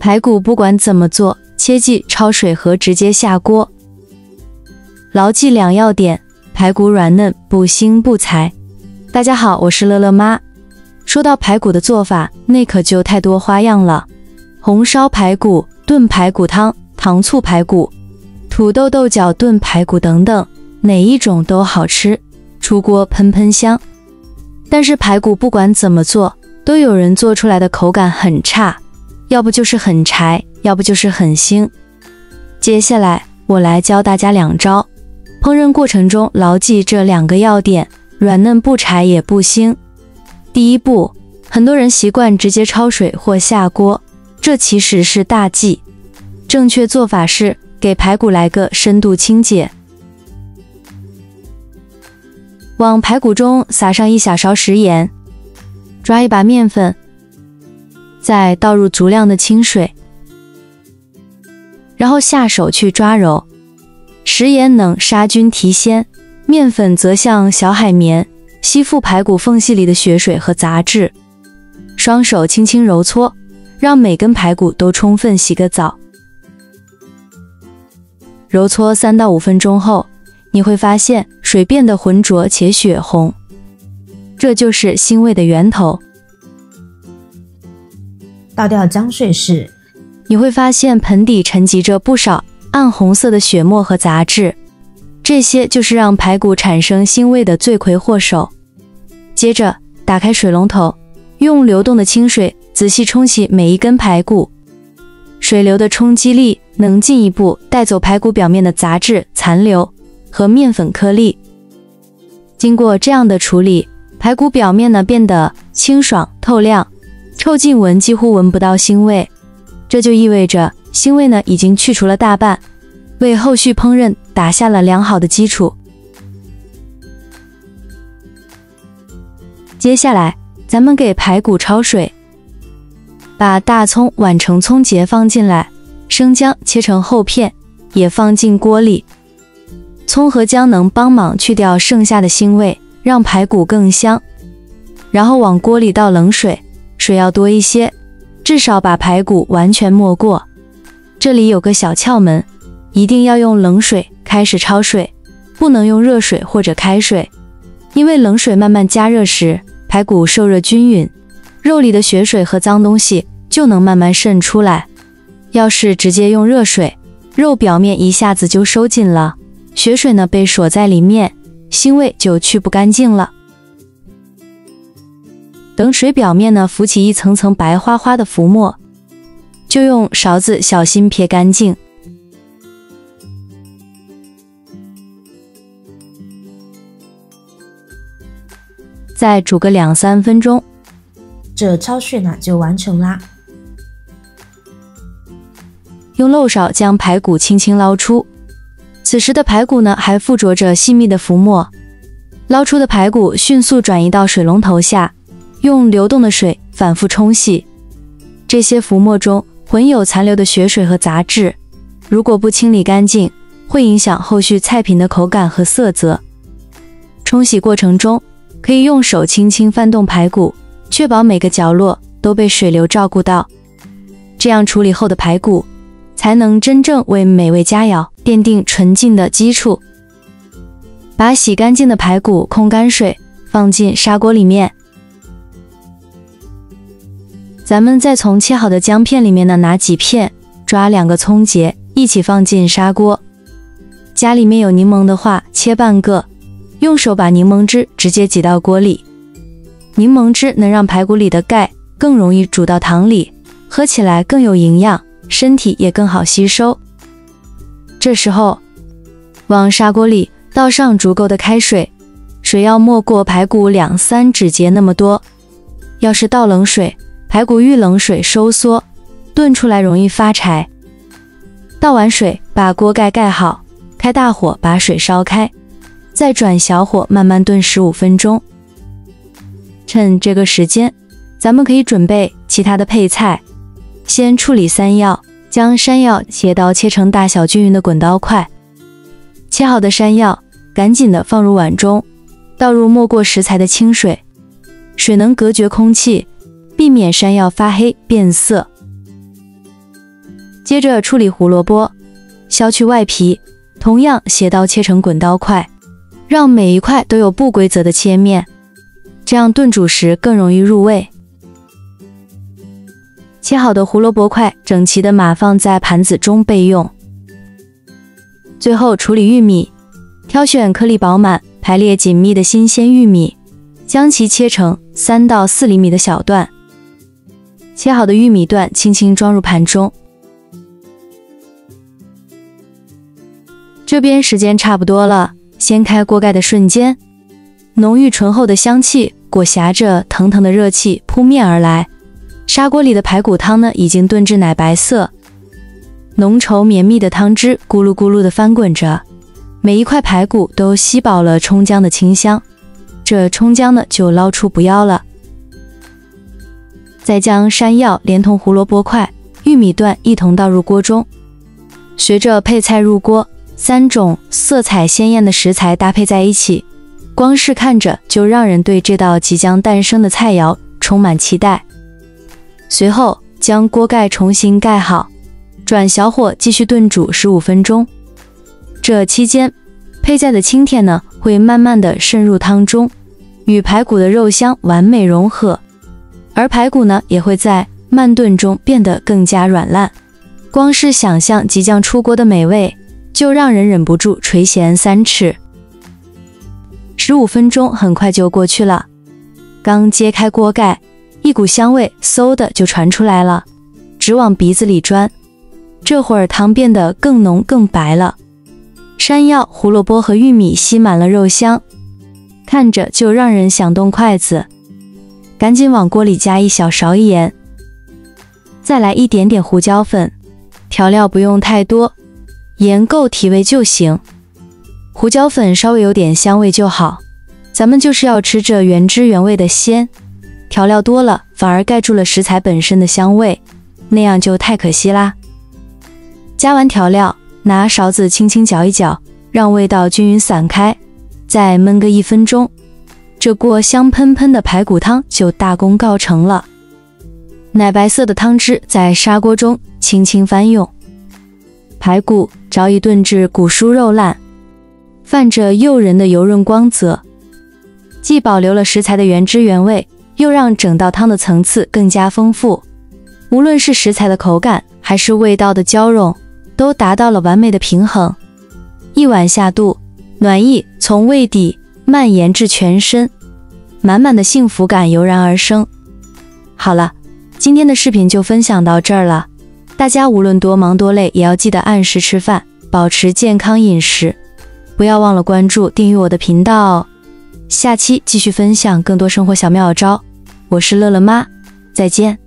排骨不管怎么做，切忌焯水和直接下锅。牢记2要点：排骨软嫩，不腥不柴。大家好，我是乐乐妈。说到排骨的做法，那可就太多花样了。红烧排骨、炖排骨汤、糖醋排骨、土豆豆角炖排骨等等，哪一种都好吃，出锅喷喷香。但是排骨不管怎么做，都有人做出来的口感很差，要不就是很柴，要不就是很腥。接下来我来教大家2招，烹饪过程中牢记这2个要点，软嫩不柴也不腥。第一步，很多人习惯直接焯水或下锅，这其实是大忌。正确做法是给排骨来个深度清洁。往排骨中撒上1小勺食盐，抓一把面粉，再倒入足量的清水，然后下手去抓揉。食盐能杀菌提鲜，面粉则像小海绵，吸附排骨缝隙里的血水和杂质。双手轻轻揉搓，让每根排骨都充分洗个澡。揉搓3到5分钟后，你会发现水变得浑浊且血红，这就是腥味的源头。倒掉浆水时，你会发现盆底沉积着不少暗红色的血沫和杂质，这些就是让排骨产生腥味的罪魁祸首。接着打开水龙头，用流动的清水仔细冲洗每一根排骨，水流的冲击力能进一步带走排骨表面的杂质残留和面粉颗粒。经过这样的处理，排骨表面呢变得清爽透亮，臭进闻几乎闻不到腥味，这就意味着腥味呢已经去除了大半，为后续烹饪打下了良好的基础。接下来咱们给排骨焯水，把大葱挽成葱节放进来，生姜切成厚片也放进锅里。葱和姜能帮忙去掉剩下的腥味，让排骨更香。然后往锅里倒冷水，水要多一些，至少把排骨完全没过。这里有个小窍门，一定要用冷水开始焯水，不能用热水或者开水，因为冷水慢慢加热时，排骨受热均匀，肉里的血水和脏东西就能慢慢渗出来。要是直接用热水，肉表面一下子就收紧了，血水呢被锁在里面，腥味就去不干净了。等水表面呢浮起一层层白花花的浮沫，就用勺子小心撇干净。再煮个2-3分钟，这焯水呢就完成啦。用漏勺将排骨轻轻捞出，此时的排骨呢还附着着细密的浮沫。捞出的排骨迅速转移到水龙头下，用流动的水反复冲洗。这些浮沫中混有残留的血水和杂质，如果不清理干净，会影响后续菜品的口感和色泽。冲洗过程中，可以用手轻轻翻动排骨，确保每个角落都被水流照顾到。这样处理后的排骨才能真正为美味佳肴奠定纯净的基础。把洗干净的排骨控干水，放进砂锅里面。咱们再从切好的姜片里面呢拿几片，抓2个葱节一起放进砂锅。家里面有柠檬的话，切半个，用手把柠檬汁直接挤到锅里。柠檬汁能让排骨里的钙更容易煮到汤里，喝起来更有营养，身体也更好吸收。这时候往砂锅里倒上足够的开水，水要没过排骨2-3指节那么多。要是倒冷水，排骨遇冷水收缩，炖出来容易发柴。倒完水，把锅盖盖好，开大火把水烧开，再转小火慢慢炖15分钟。趁这个时间，咱们可以准备其他的配菜。先处理山药，将山药切刀切成大小均匀的滚刀块。切好的山药赶紧的放入碗中，倒入没过食材的清水，水能隔绝空气，避免山药发黑变色。接着处理胡萝卜，削去外皮，同样斜刀切成滚刀块，让每一块都有不规则的切面，这样炖煮时更容易入味。切好的胡萝卜块整齐地码放在盘子中备用。最后处理玉米，挑选颗粒饱满、排列紧密的新鲜玉米，将其切成3到4厘米的小段。切好的玉米段轻轻装入盘中。这边时间差不多了，掀开锅盖的瞬间，浓郁醇厚的香气裹挟着腾腾的热气扑面而来。砂锅里的排骨汤呢，已经炖至奶白色，浓稠绵密的汤汁咕噜咕噜地翻滚着，每一块排骨都吸饱了葱姜的清香。这葱姜呢，就捞出不要了。再将山药连同胡萝卜块、玉米段一同倒入锅中，随着配菜入锅，3种色彩鲜艳的食材搭配在一起，光是看着就让人对这道即将诞生的菜肴充满期待。随后将锅盖重新盖好，转小火继续炖煮15分钟。这期间，配菜的清甜呢会慢慢的渗入汤中，与排骨的肉香完美融合，而排骨呢也会在慢炖中变得更加软烂。光是想象即将出锅的美味，就让人忍不住垂涎3尺。15分钟很快就过去了，刚揭开锅盖，一股香味嗖的就传出来了，直往鼻子里钻。这会儿汤变得更浓更白了，山药、胡萝卜和玉米吸满了肉香，看着就让人想动筷子。赶紧往锅里加1小勺盐，再来一点点胡椒粉，调料不用太多，盐够提味就行。胡椒粉稍微有点香味就好，咱们就是要吃这原汁原味的鲜，调料多了反而盖住了食材本身的香味，那样就太可惜啦。加完调料，拿勺子轻轻搅一搅，让味道均匀散开，再焖个1分钟，这锅香喷喷的排骨汤就大功告成了。奶白色的汤汁在砂锅中轻轻翻涌，排骨早已炖至骨酥肉烂，泛着诱人的油润光泽，既保留了食材的原汁原味，又让整道汤的层次更加丰富。无论是食材的口感还是味道的交融，都达到了完美的平衡。一碗下肚，暖意从胃底蔓延至全身，满满的幸福感油然而生。好了，今天的视频就分享到这儿了，大家无论多忙多累，也要记得按时吃饭，保持健康饮食，不要忘了关注订阅我的频道哦。下期继续分享更多生活小妙招，我是乐乐妈，再见。